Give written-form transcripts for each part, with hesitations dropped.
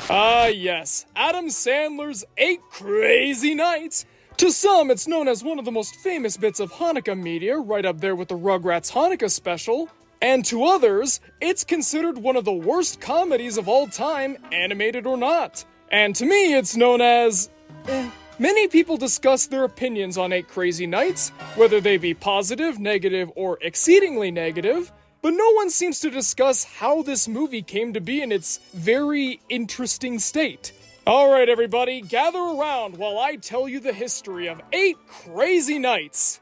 Ah yes, Adam Sandler's 8 Crazy Nights. To some, it's known as one of the most famous bits of Hanukkah media, right up there with the Rugrats Hanukkah special. And to others, it's considered one of the worst comedies of all time, animated or not. And to me, it's known as... Many people discuss their opinions on 8 Crazy Nights, whether they be positive, negative, or exceedingly negative, but no one seems to discuss how this movie came to be in its very interesting state. Alright everybody, gather around while I tell you the history of 8 Crazy Nights.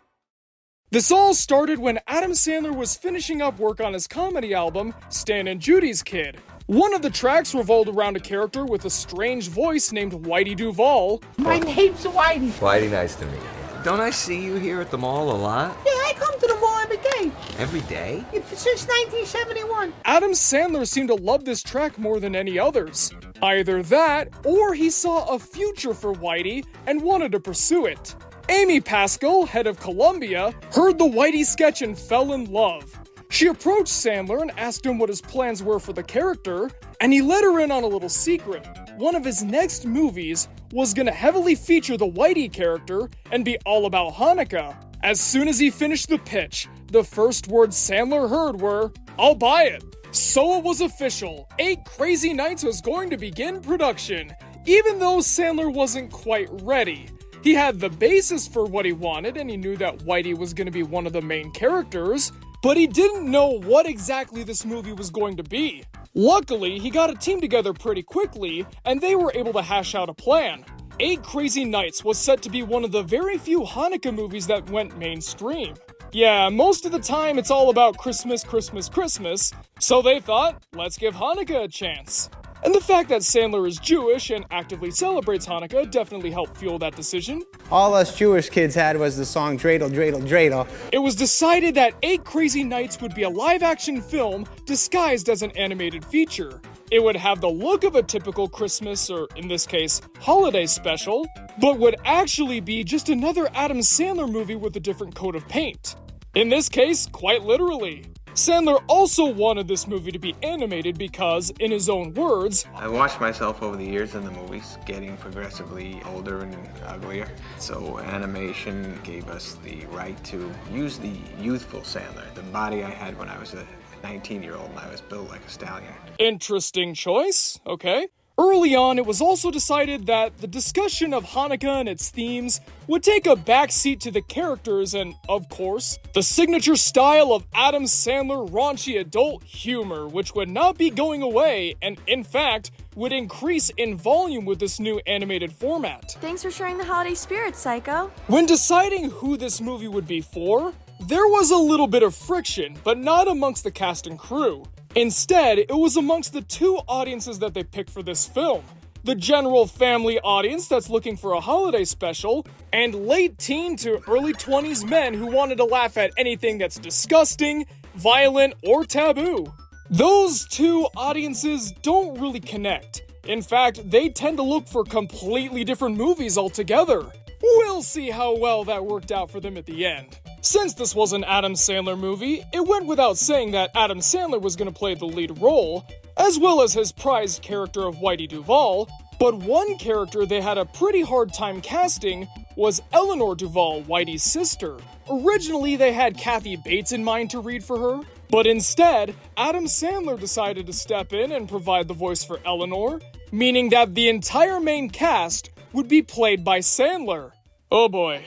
This all started when Adam Sandler was finishing up work on his comedy album, Stan and Judy's Kid. One of the tracks revolved around a character with a strange voice named Whitey Duvall. My name's Whitey. Whitey, nice to meet you. Don't I see you here at the mall a lot? Yeah, I come to the mall every day. Every day? Since 1971. Adam Sandler seemed to love this track more than any others. Either that, or he saw a future for Whitey and wanted to pursue it. Amy Pascal, head of Columbia, heard the Whitey sketch and fell in love. She approached Sandler and asked him what his plans were for the character, and he let her in on a little secret. One of his next movies was gonna heavily feature the Whitey character and be all about Hanukkah. As soon as he finished the pitch, the first words Sandler heard were, "I'll buy it." So it was official. 8 Crazy Nights was going to begin production, even though Sandler wasn't quite ready. He had the basis for what he wanted, and he knew that Whitey was going to be one of the main characters, but he didn't know what exactly this movie was going to be. Luckily, he got a team together pretty quickly, and they were able to hash out a plan. 8 Crazy Nights was set to be one of the very few Hanukkah movies that went mainstream. Yeah, most of the time it's all about Christmas, Christmas, Christmas, so they thought, let's give Hanukkah a chance. And the fact that Sandler is Jewish and actively celebrates Hanukkah definitely helped fuel that decision. All us Jewish kids had was the song Dreidel, Dreidel, Dreidel. It was decided that 8 Crazy Nights would be a live-action film disguised as an animated feature. It would have the look of a typical Christmas, or in this case, holiday special, but would actually be just another Adam Sandler movie with a different coat of paint. In this case, quite literally. Sandler also wanted this movie to be animated because, in his own words, I watched myself over the years in the movies, getting progressively older and uglier. So animation gave us the right to use the youthful Sandler, the body I had when I was a 19-year-old and I was built like a stallion. Interesting choice, okay. Early on, it was also decided that the discussion of Hanukkah and its themes would take a backseat to the characters and, of course, the signature style of Adam Sandler raunchy adult humor, which would not be going away and, in fact, would increase in volume with this new animated format. Thanks for sharing the holiday spirit, Psycho. When deciding who this movie would be for, there was a little bit of friction, but not amongst the cast and crew. Instead, it was amongst the two audiences that they picked for this film. The general family audience that's looking for a holiday special, and late teen to early 20s men who wanted to laugh at anything that's disgusting, violent, or taboo. Those two audiences don't really connect. In fact, they tend to look for completely different movies altogether. We'll see how well that worked out for them at the end. Since this was an Adam Sandler movie, it went without saying that Adam Sandler was going to play the lead role, as well as his prized character of Whitey Duvall, but one character they had a pretty hard time casting was Eleanor Duvall, Whitey's sister. Originally, they had Kathy Bates in mind to read for her, but instead, Adam Sandler decided to step in and provide the voice for Eleanor, meaning that the entire main cast would be played by Sandler. Oh boy.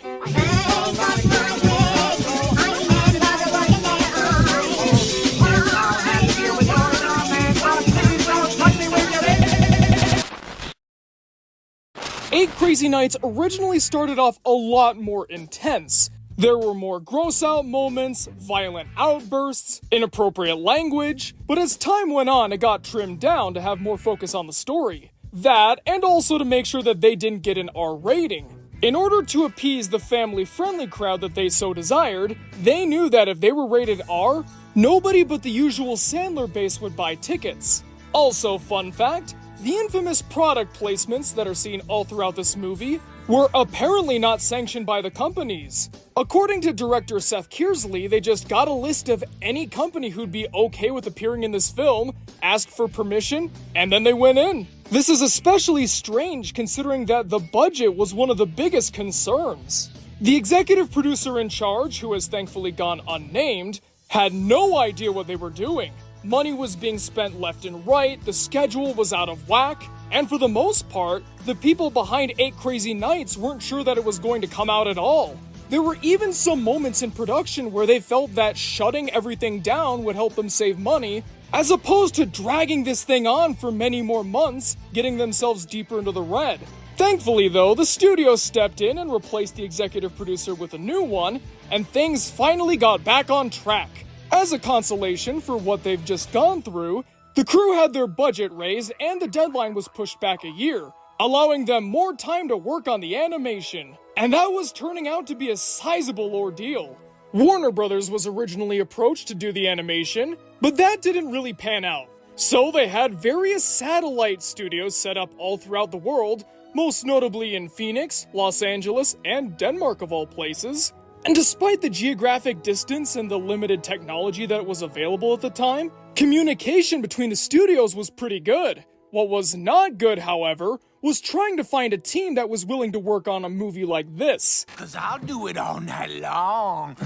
8 Crazy Nights originally started off a lot more intense. There were more gross-out moments, violent outbursts, inappropriate language, but as time went on, it got trimmed down to have more focus on the story. That, and also to make sure that they didn't get an R rating. In order to appease the family-friendly crowd that they so desired, they knew that if they were rated R, nobody but the usual Sandler base would buy tickets. Also, fun fact, the infamous product placements that are seen all throughout this movie were apparently not sanctioned by the companies. According to director Seth Kearsley, they just got a list of any company who'd be okay with appearing in this film, asked for permission, and then they went in. This is especially strange considering that the budget was one of the biggest concerns. The executive producer in charge, who has thankfully gone unnamed, had no idea what they were doing. Money was being spent left and right, the schedule was out of whack, and for the most part, the people behind 8 Crazy Nights weren't sure that it was going to come out at all. There were even some moments in production where they felt that shutting everything down would help them save money, as opposed to dragging this thing on for many more months, getting themselves deeper into the red. Thankfully though, the studio stepped in and replaced the executive producer with a new one, and things finally got back on track. As a consolation for what they've just gone through, the crew had their budget raised and the deadline was pushed back a year, allowing them more time to work on the animation. And that was turning out to be a sizable ordeal. Warner Brothers was originally approached to do the animation, but that didn't really pan out. So they had various satellite studios set up all throughout the world, most notably in Phoenix, Los Angeles, and Denmark of all places. And despite the geographic distance and the limited technology that was available at the time, communication between the studios was pretty good. What was not good, however, was trying to find a team that was willing to work on a movie like this. Cause I'll do it all night long.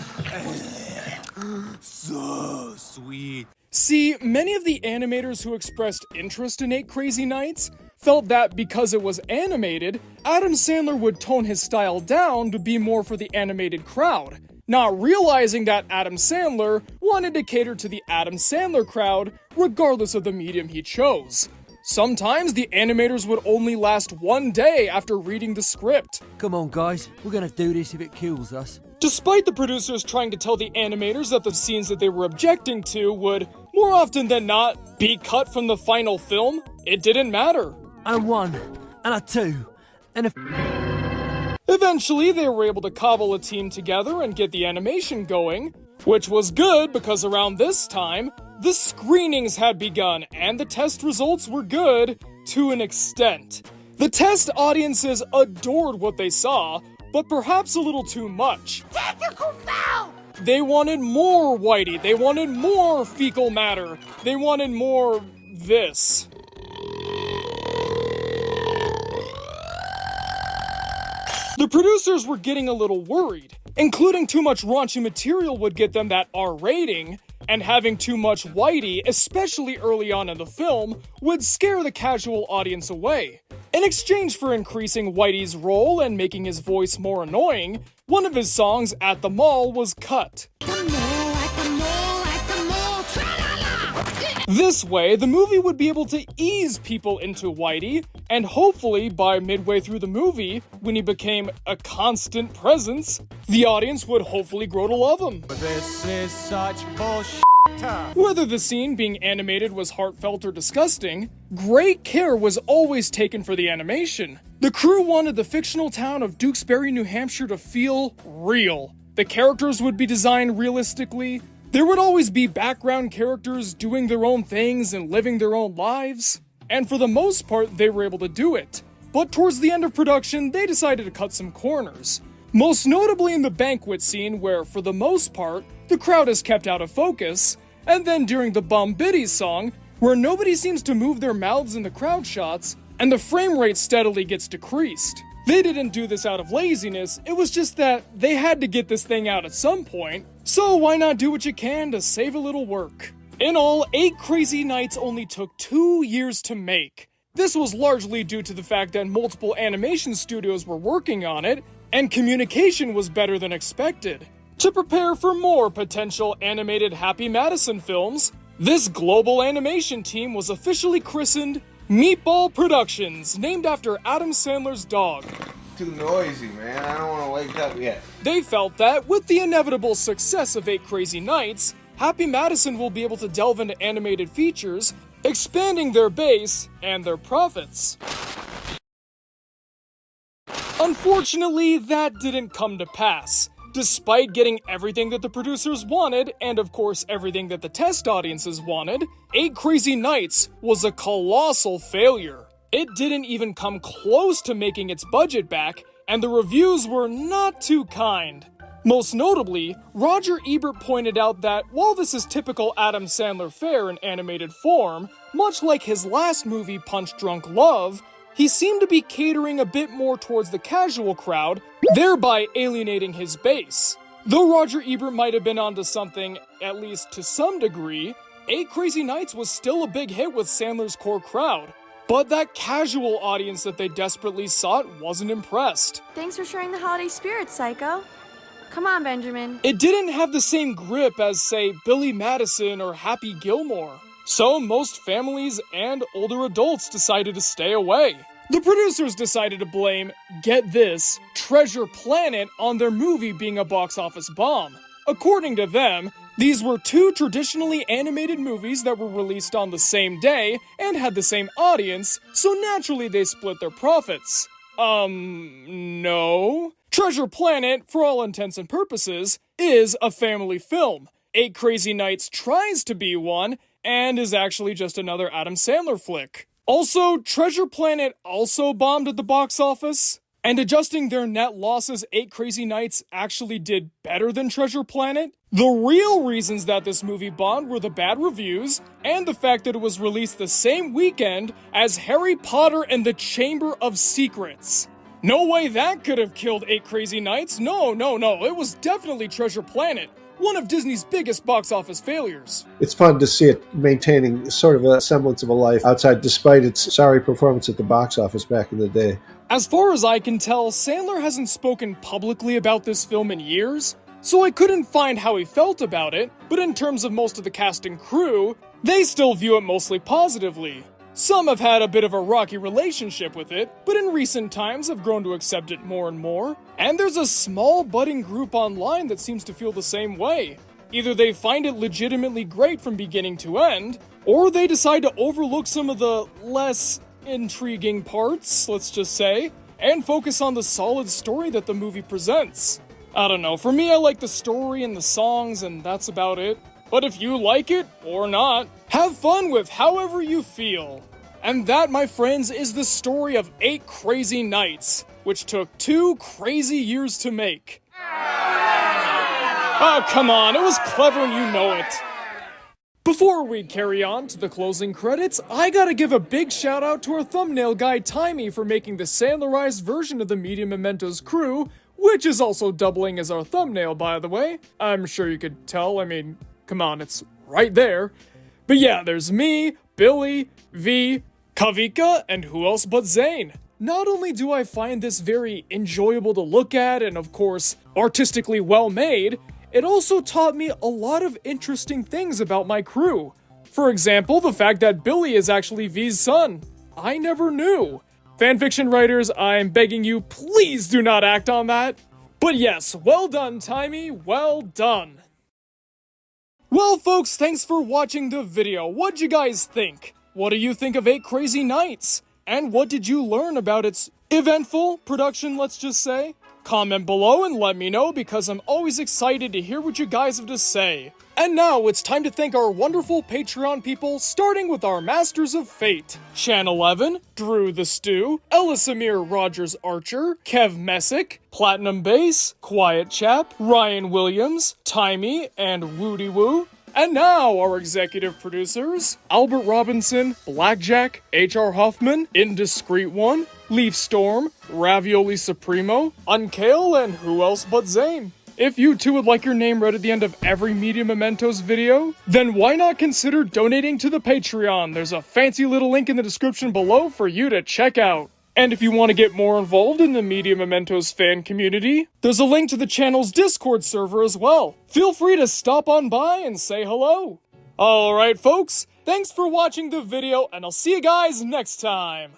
So sweet. See, many of the animators who expressed interest in 8 Crazy Nights felt that because it was animated, Adam Sandler would tone his style down to be more for the animated crowd, not realizing that Adam Sandler wanted to cater to the Adam Sandler crowd regardless of the medium he chose. Sometimes the animators would only last one day after reading the script. Come on, guys. We're gonna do this if it kills us. Despite the producers trying to tell the animators that the scenes that they were objecting to would, more often than not, be cut from the final film, it didn't matter. And a 1, and a 2, and a... Eventually, they were able to cobble a team together and get the animation going, which was good because around this time, the screenings had begun and the test results were good to an extent. The test audiences adored what they saw, but perhaps a little too much. Tactical foul! They wanted more Whitey, they wanted more fecal matter, they wanted more this. The producers were getting a little worried. Including too much raunchy material would get them that R rating, and having too much Whitey, especially early on in the film, would scare the casual audience away. In exchange for increasing Whitey's role and making his voice more annoying, one of his songs, At the Mall, was cut. This way, the movie would be able to ease people into Whitey, and hopefully, by midway through the movie, when he became a constant presence, the audience would hopefully grow to love him. This is such bullshit. Whether the scene being animated was heartfelt or disgusting, great care was always taken for the animation. The crew wanted the fictional town of Dewsbury, New Hampshire to feel real. The characters would be designed realistically. There would always be background characters doing their own things and living their own lives. And for the most part, they were able to do it. But towards the end of production, they decided to cut some corners. Most notably in the banquet scene where, for the most part, the crowd is kept out of focus, and then during the Bum Biddies song, where nobody seems to move their mouths in the crowd shots, and the frame rate steadily gets decreased. They didn't do this out of laziness, it was just that they had to get this thing out at some point, so why not do what you can to save a little work? In all, 8 Crazy Nights only took 2 years to make. This was largely due to the fact that multiple animation studios were working on it, and communication was better than expected. To prepare for more potential animated Happy Madison films, this global animation team was officially christened Meatball Productions, named after Adam Sandler's dog. Too noisy, man. I don't want to wake up yet. They felt that, with the inevitable success of 8 Crazy Nights, Happy Madison will be able to delve into animated features, expanding their base and their profits. Unfortunately, that didn't come to pass. Despite getting everything that the producers wanted, and of course everything that the test audiences wanted, 8 Crazy Nights was a colossal failure. It didn't even come close to making its budget back, and the reviews were not too kind. Most notably, Roger Ebert pointed out that while this is typical Adam Sandler fare in animated form, much like his last movie Punch Drunk Love, he seemed to be catering a bit more towards the casual crowd, thereby alienating his base. Though Roger Ebert might have been onto something, at least to some degree, 8 Crazy Nights was still a big hit with Sandler's core crowd. But that casual audience that they desperately sought wasn't impressed. Thanks for sharing the holiday spirit, Psycho. Come on, Benjamin. It didn't have the same grip as, say, Billy Madison or Happy Gilmore. So most families and older adults decided to stay away. The producers decided to blame, get this, Treasure Planet on their movie being a box office bomb. According to them, these were 2 traditionally animated movies that were released on the same day and had the same audience, so naturally they split their profits. No. Treasure Planet, for all intents and purposes, is a family film. 8 Crazy Nights tries to be one, and is actually just another Adam Sandler flick. Also, Treasure Planet also bombed at the box office, and adjusting their net losses, 8 Crazy Nights actually did better than Treasure Planet. The real reasons that this movie bombed were the bad reviews, and the fact that it was released the same weekend as Harry Potter and the Chamber of Secrets. No way that could have killed 8 Crazy Nights. No, it was definitely Treasure Planet, one of Disney's biggest box office failures. It's fun to see it maintaining sort of a semblance of a life outside despite its sorry performance at the box office back in the day. As far as I can tell, Sandler hasn't spoken publicly about this film in years, so I couldn't find how he felt about it, but in terms of most of the cast and crew, they still view it mostly positively. Some have had a bit of a rocky relationship with it, but in recent times have grown to accept it more and more, and there's a small budding group online that seems to feel the same way. Either they find it legitimately great from beginning to end, or they decide to overlook some of the less intriguing parts, let's just say, and focus on the solid story that the movie presents. I don't know, for me I like the story and the songs and that's about it. But if you like it, or not, have fun with however you feel. And that, my friends, is the story of 8 Crazy Nights, which took 2 crazy years to make. Oh, come on, it was clever and you know it. Before we carry on to the closing credits, I gotta give a big shout out to our thumbnail guy Timey for making the Sandlerized version of the Media Mementos crew, which is also doubling as our thumbnail, by the way. I'm sure you could tell, I mean, come on, it's right there. But yeah, there's me, Billy, V, Kavika, and who else but Zane. Not only do I find this very enjoyable to look at and of course, artistically well made, it also taught me a lot of interesting things about my crew. For example, the fact that Billy is actually V's son. I never knew. Fanfiction writers, I'm begging you, please do not act on that. But yes, well done, Timey, well done. Well, folks, thanks for watching the video. What'd you guys think? What do you think of 8 Crazy Nights? And what did you learn about its eventful production, let's just say? Comment below and let me know because I'm always excited to hear what you guys have to say. And now it's time to thank our wonderful Patreon people, starting with our Masters of Fate. Chan 11, Drew the Stew, Elisamir Rogers Archer, Kev Messick, Platinum Bass, Quiet Chap, Ryan Williams, Timey, and Woody Woo. And now our executive producers, Albert Robinson, Blackjack, H.R. Huffman, Indiscreet One, Leaf Storm, Ravioli Supremo, Unkale, and who else but Zane. If you too would like your name read at the end of every Media Mementos video, then why not consider donating to the Patreon? There's a fancy little link in the description below for you to check out. And if you want to get more involved in the Media Mementos fan community, there's a link to the channel's Discord server as well. Feel free to stop on by and say hello. Alright folks, thanks for watching the video and I'll see you guys next time.